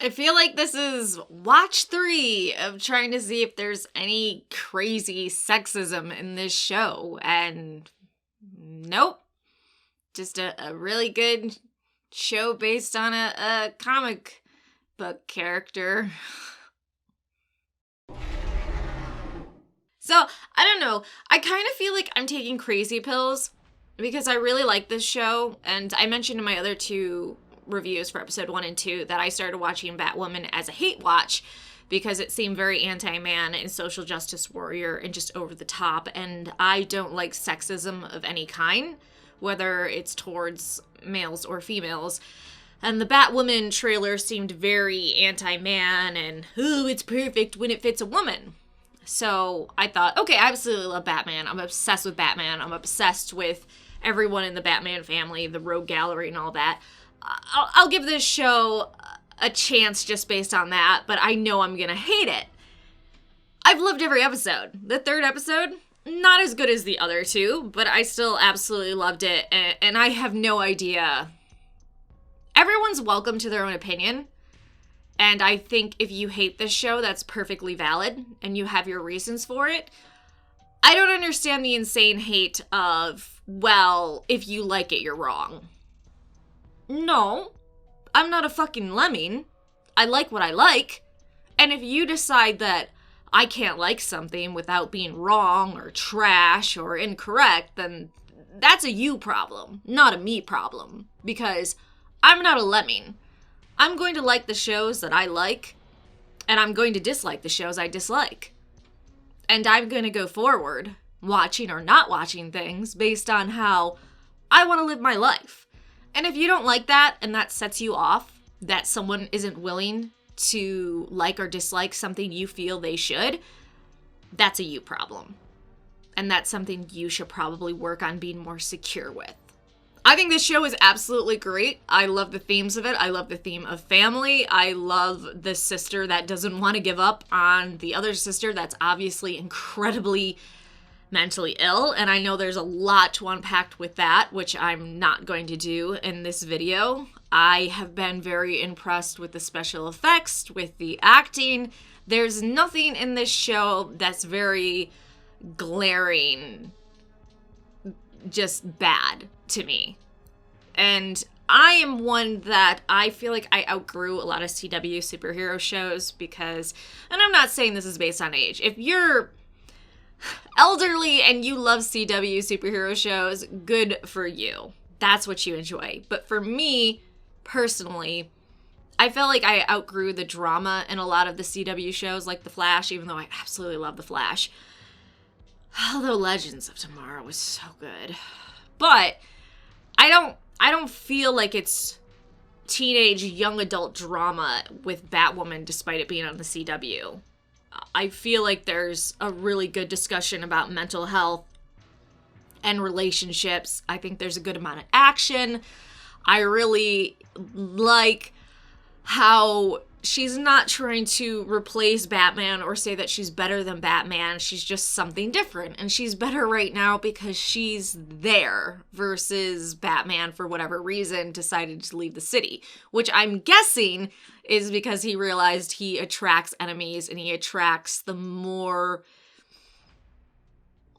I feel like this is watch 3 of trying to see if there's any crazy sexism in this show, and nope. Just a really good show based on a comic book character. So, I don't know. I kind of feel like I'm taking crazy pills because I really like this show, and I mentioned in my other 2 reviews for episode 1 and 2 that I started watching Batwoman as a hate watch because it seemed very anti-man and social justice warrior and just over the top, and I don't like sexism of any kind, whether it's towards males or females. And the Batwoman trailer seemed very anti-man and, oh, it's perfect when it fits a woman. So I thought, okay, I absolutely love Batman. I'm obsessed with Batman. I'm obsessed with everyone in the Batman family, the Rogue Gallery and all that. I'll give this show a chance just based on that, but I know I'm gonna hate it. I've loved every episode. The 3rd episode, not as good as the other 2, but I still absolutely loved it, and I have no idea. Everyone's welcome to their own opinion, and I think if you hate this show, that's perfectly valid, and you have your reasons for it. I don't understand the insane hate of, well, if you like it, you're wrong. No, I'm not a fucking lemming. I like what I like. And if you decide that I can't like something without being wrong or trash or incorrect, then that's a you problem, not a me problem. Because I'm not a lemming. I'm going to like the shows that I like, and I'm going to dislike the shows I dislike. And I'm going to go forward, watching or not watching things based on how I want to live my life. And if you don't like that, and that sets you off, that someone isn't willing to like or dislike something you feel they should, that's a you problem. And that's something you should probably work on being more secure with. I think this show is absolutely great. I love the themes of it. I love the theme of family. I love the sister that doesn't want to give up on the other sister that's obviously incredibly mentally ill, and I know there's a lot to unpack with that, which I'm not going to do in this video. I have been very impressed with the special effects, with the acting. There's nothing in this show that's very glaring, just bad to me. And I am one that I feel like I outgrew a lot of CW superhero shows because, and I'm not saying this is based on age, if you're elderly and you love CW superhero shows, good for you. That's what you enjoy. But for me, personally, I felt like I outgrew the drama in a lot of the CW shows, like The Flash, even though I absolutely love The Flash. Although Legends of Tomorrow was so good. But I don't feel like it's teenage young adult drama with Batwoman despite it being on the CW. I feel like there's a really good discussion about mental health and relationships. I think there's a good amount of action. I really like how she's not trying to replace Batman or say that she's better than Batman. She's just something different. And she's better right now because she's there versus Batman, for whatever reason, decided to leave the city. Which I'm guessing is because he realized he attracts enemies and he attracts the more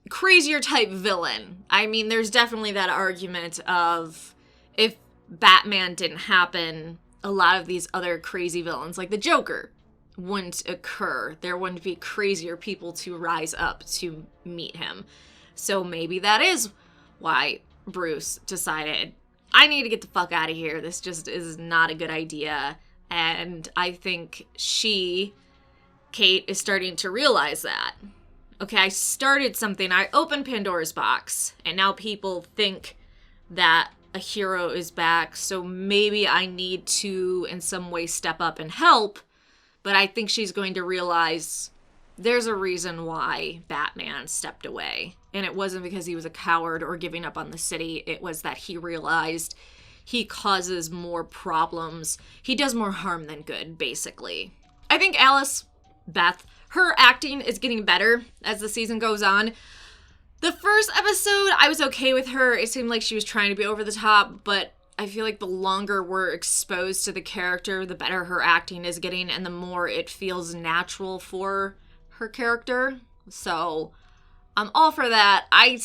crazier type villain. I mean, there's definitely that argument of if Batman didn't happen, a lot of these other crazy villains, like the Joker, wouldn't occur. There wouldn't be crazier people to rise up to meet him. So maybe that is why Bruce decided, I need to get the fuck out of here. This just is not a good idea. And I think Kate, is starting to realize that. Okay, I started something. I opened Pandora's box, and now people think that a hero is back, so maybe I need to, in some way, step up and help. But I think she's going to realize there's a reason why Batman stepped away. And it wasn't because he was a coward or giving up on the city. It was that he realized he causes more problems. He does more harm than good, basically. I think Beth, her acting is getting better as the season goes on. The first episode, I was okay with her. It seemed like she was trying to be over the top, but I feel like the longer we're exposed to the character, the better her acting is getting, and the more it feels natural for her character. So I'm all for that. I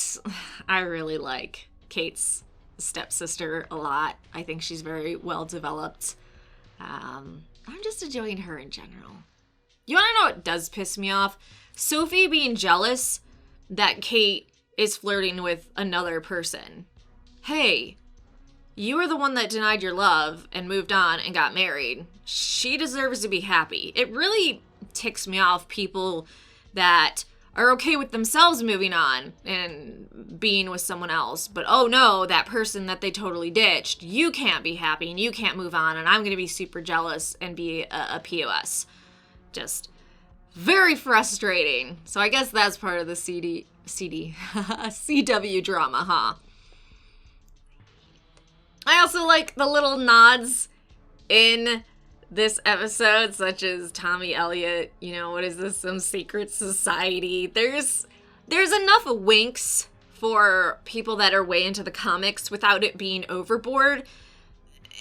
really like Kate's stepsister a lot. I think she's very well developed. I'm just enjoying her in general. You want to know what does piss me off? Sophie being jealous that Kate is flirting with another person. Hey, you are the one that denied your love and moved on and got married. She deserves to be happy. It really ticks me off people that are okay with themselves moving on and being with someone else. But oh no, that person that they totally ditched, you can't be happy and you can't move on, and I'm going to be super jealous and be a POS. Just very frustrating. So I guess that's part of the CW drama, huh? I also like the little nods in this episode, such as Tommy Elliott, you know, what is this, some secret society? There's enough winks for people that are way into the comics without it being overboard,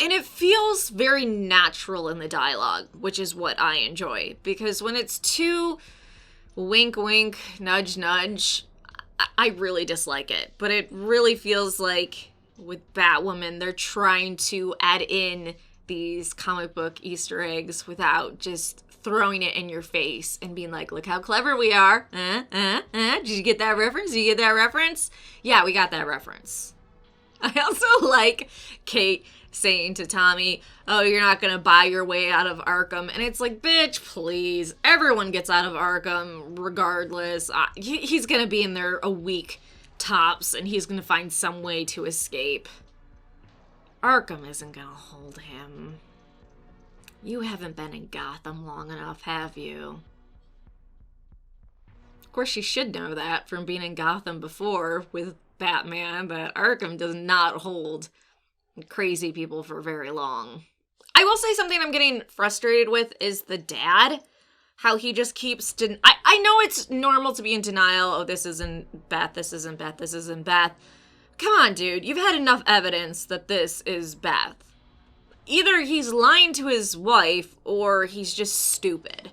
and it feels very natural in the dialogue, which is what I enjoy, because when it's too wink wink, nudge nudge, I really dislike it. But it really feels like with Batwoman, they're trying to add in these comic book Easter eggs without just throwing it in your face and being like, look how clever we are. Did you get that reference? Did you get that reference? Yeah, we got that reference. I also like Kate saying to Tommy, oh, you're not going to buy your way out of Arkham. And it's like, bitch, please. Everyone gets out of Arkham regardless. He's going to be in there a week tops, and he's going to find some way to escape. Arkham isn't going to hold him. You haven't been in Gotham long enough, have you? Of course, you should know that from being in Gotham before with Batman, that Arkham does not hold crazy people for very long. I will say something I'm getting frustrated with is the dad. How he just keeps... I know it's normal to be in denial. Oh, this isn't Beth, this isn't Beth, this isn't Beth. Come on, dude. You've had enough evidence that this is Beth. Either he's lying to his wife, or he's just stupid.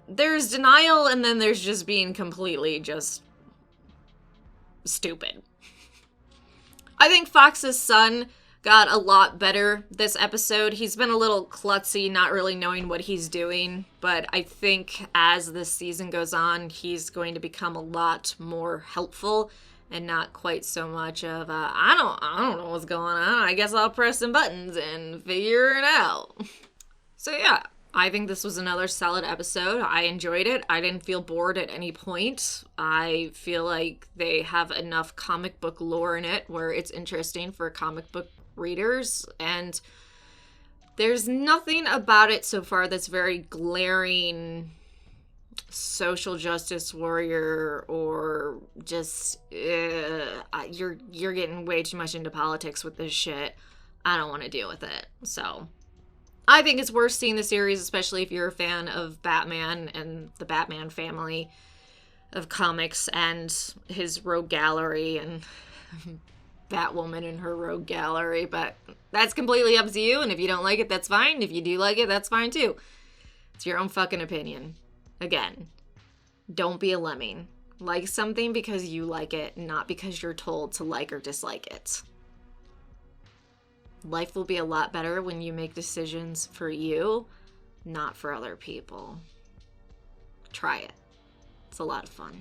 There's denial, and then there's just being completely just stupid. I think Fox's son got a lot better this episode. He's been a little klutzy, not really knowing what he's doing, but I think as this season goes on, he's going to become a lot more helpful and not quite so much of I don't know what's going on. I guess I'll press some buttons and figure it out. So yeah, I think this was another solid episode. I enjoyed it. I didn't feel bored at any point. I feel like they have enough comic book lore in it where it's interesting for comic book readers, and there's nothing about it so far that's very glaring social justice warrior or just you're getting way too much into politics with this shit. I don't want to deal with it. So I think it's worth seeing the series, especially if you're a fan of Batman and the Batman family of comics and his rogue gallery and Batwoman and her rogue gallery, but that's completely up to you, and if you don't like it, that's fine. If you do like it, that's fine too. It's your own fucking opinion. Again, don't be a lemming. Like something because you like it, not because you're told to like or dislike it. Life will be a lot better when you make decisions for you, not for other people. Try it. It's a lot of fun.